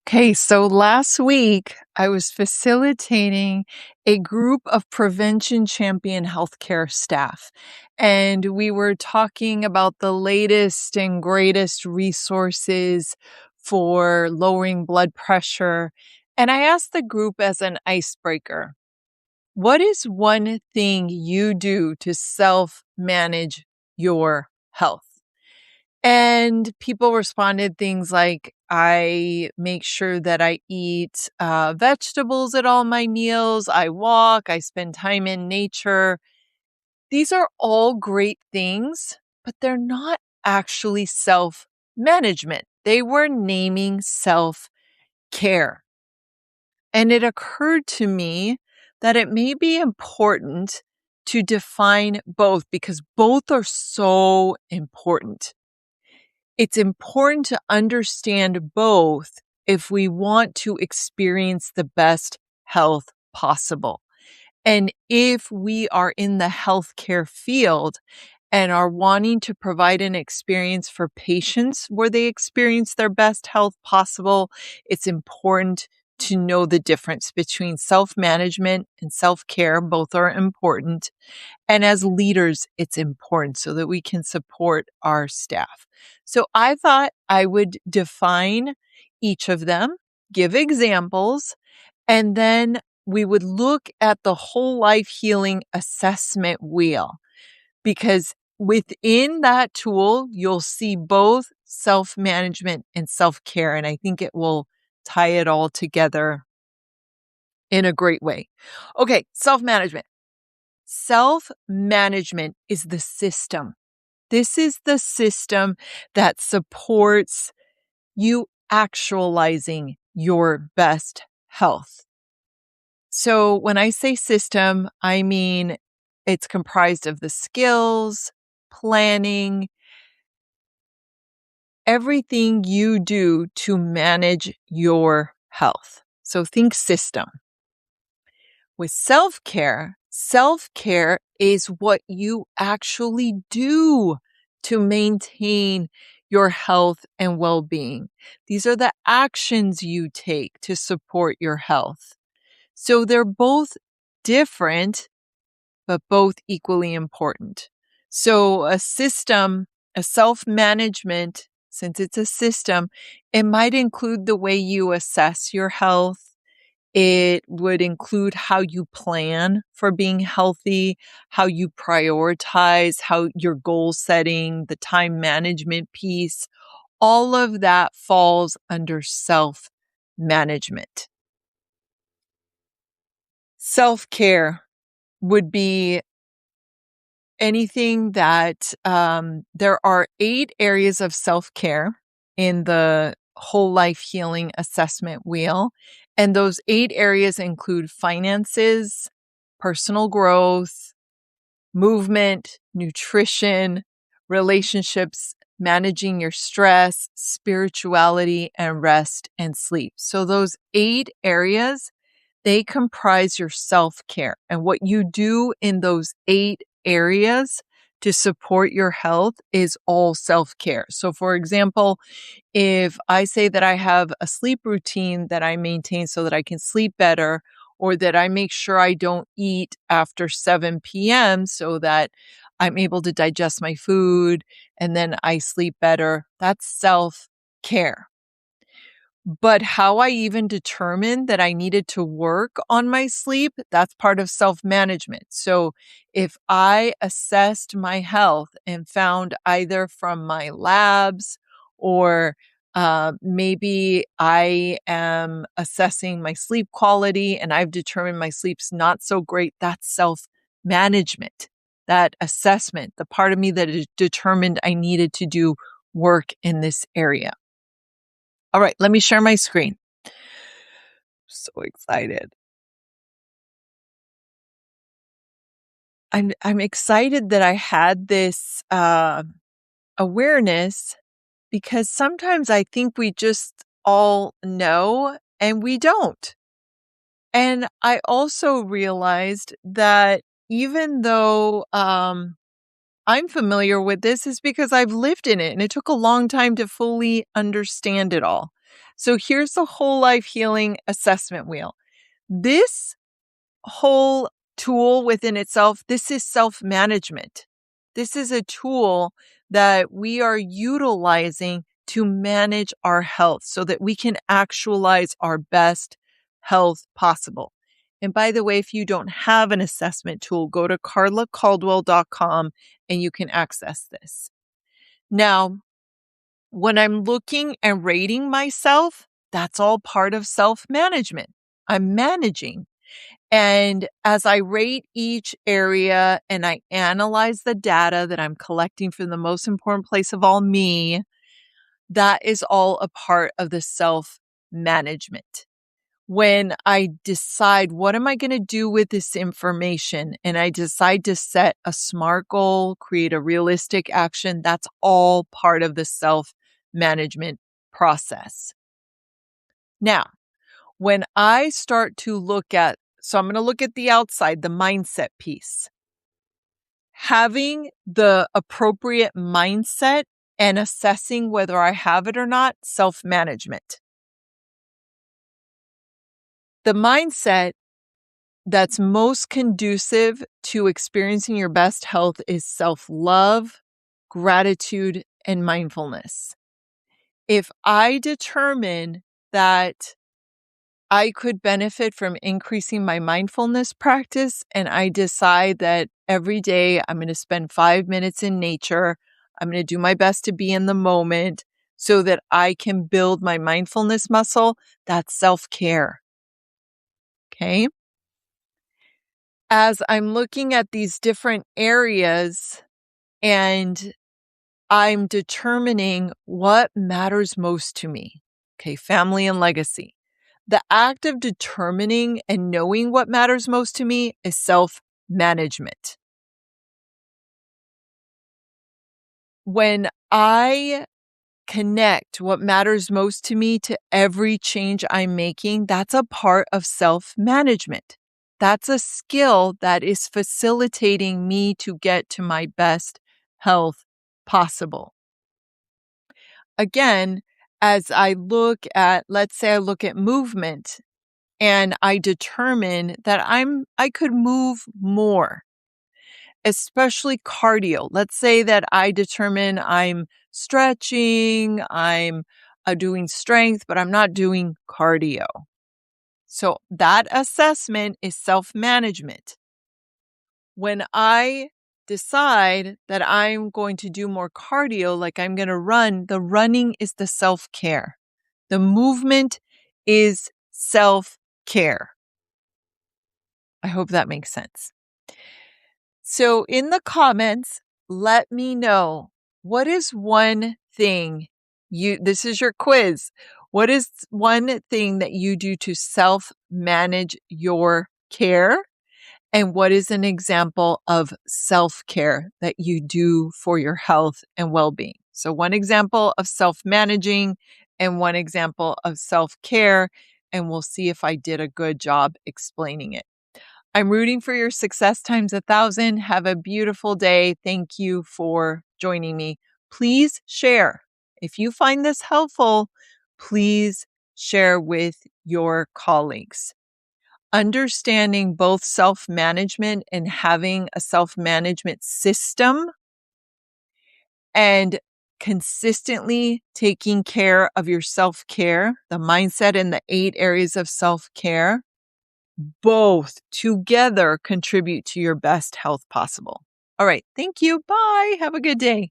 Okay, so last week I was facilitating a group of prevention champion healthcare staff, and we were talking about the latest and greatest resources for lowering blood pressure. And I asked the group as an icebreaker, what is one thing you do to self manage your health? And people responded things like, I make sure that I eat vegetables at all my meals. I walk. I spend time in nature. These are all great things, but they're not actually self management. They were naming self care. And it occurred to me that it may be important to define both because both are so important. It's important to understand both if we want to experience the best health possible. And if we are in the healthcare field and are wanting to provide an experience for patients where they experience their best health possible, it's important to know the difference between self-management and self-care. Both are important. And as leaders, it's important so that we can support our staff. So I thought I would define each of them, give examples, and then we would look at the whole life healing assessment wheel, because within that tool, you'll see both self-management and self-care. And I think it will tie it all together in a great way. Okay, self-management. Self-management is the system. This is the system that supports you actualizing your best health. So when I say system, I mean it's comprised of the skills, planning, everything you do to manage your health. So think system. With self-care is what you actually do to maintain your health and well-being. These are the actions you take to support your health. So they're both different, but both equally important. So a self-management, since it's a system, it might include the way you assess your health. It would include how you plan for being healthy, how you prioritize, how your goal setting, the time management piece. All of that falls under self-management. Self-care would be anything that there are 8 areas of self-care in the whole life healing assessment wheel. And those 8 areas include finances, personal growth, movement, nutrition, relationships, managing your stress, spirituality, and rest and sleep. So those 8 areas, they comprise your self-care. And what you do in those 8 areas to support your health is all self-care. So for example, if I say that I have a sleep routine that I maintain so that I can sleep better, or that I make sure I don't eat after 7 p.m. so that I'm able to digest my food and then I sleep better, that's self-care. But how I even determined that I needed to work on my sleep, that's part of self-management. So if I assessed my health and found either from my labs or maybe I am assessing my sleep quality and I've determined my sleep's not so great, that's self-management. That assessment, the part of me that is determined I needed to do work in this area. All right, let me share my screen. So excited. I'm excited that I had this awareness, because sometimes I think we just all know and we don't. And I also realized that even though I'm familiar with this, is because I've lived in it and it took a long time to fully understand it all. So here's the whole life healing assessment wheel. This whole tool within itself, this is self-management. This is a tool that we are utilizing to manage our health so that we can actualize our best health possible. And by the way, if you don't have an assessment tool, go to karlacauldwell.com and you can access this. Now, when I'm looking and rating myself, that's all part of self-management. I'm managing. And as I rate each area and I analyze the data that I'm collecting from the most important place of all, me, that is all a part of the self-management. When I decide, what am I going to do with this information? And I decide to set a SMART goal, create a realistic action, that's all part of the self-management process. Now, when I start to look at, so I'm going to look at the outside, the mindset piece. Having the appropriate mindset and assessing whether I have it or not, self-management. The mindset that's most conducive to experiencing your best health is self-love, gratitude, and mindfulness. If I determine that I could benefit from increasing my mindfulness practice, and I decide that every day I'm going to spend 5 minutes in nature, I'm going to do my best to be in the moment so that I can build my mindfulness muscle, that's self-care. Okay? As I'm looking at these different areas and I'm determining what matters most to me. Okay, family and legacy. The act of determining and knowing what matters most to me is self-management. When I connect what matters most to me to every change I'm making, that's a part of self-management. That's a skill that is facilitating me to get to my best health possible. Again, as I look at, let's say I look at movement and I determine that I could move more, especially cardio. Let's say that I determine I'm stretching, I'm doing strength, but I'm not doing cardio. So that assessment is self-management. When I decide that I'm going to do more cardio, like I'm going to run, the running is the self-care. The movement is self-care. I hope that makes sense. So in the comments, let me know, what is one thing this is your quiz. What is one thing that you do to self-manage your care? And what is an example of self-care that you do for your health and well-being? So one example of self-managing and one example of self-care, and we'll see if I did a good job explaining it. I'm rooting for your success times 1,000. Have a beautiful day. Thank you for joining me. Please share. If you find this helpful, please share with your colleagues. Understanding both self-management and having a self-management system and consistently taking care of your self-care, the mindset and the 8 areas of self-care, both together contribute to your best health possible. All right. Thank you. Bye. Have a good day.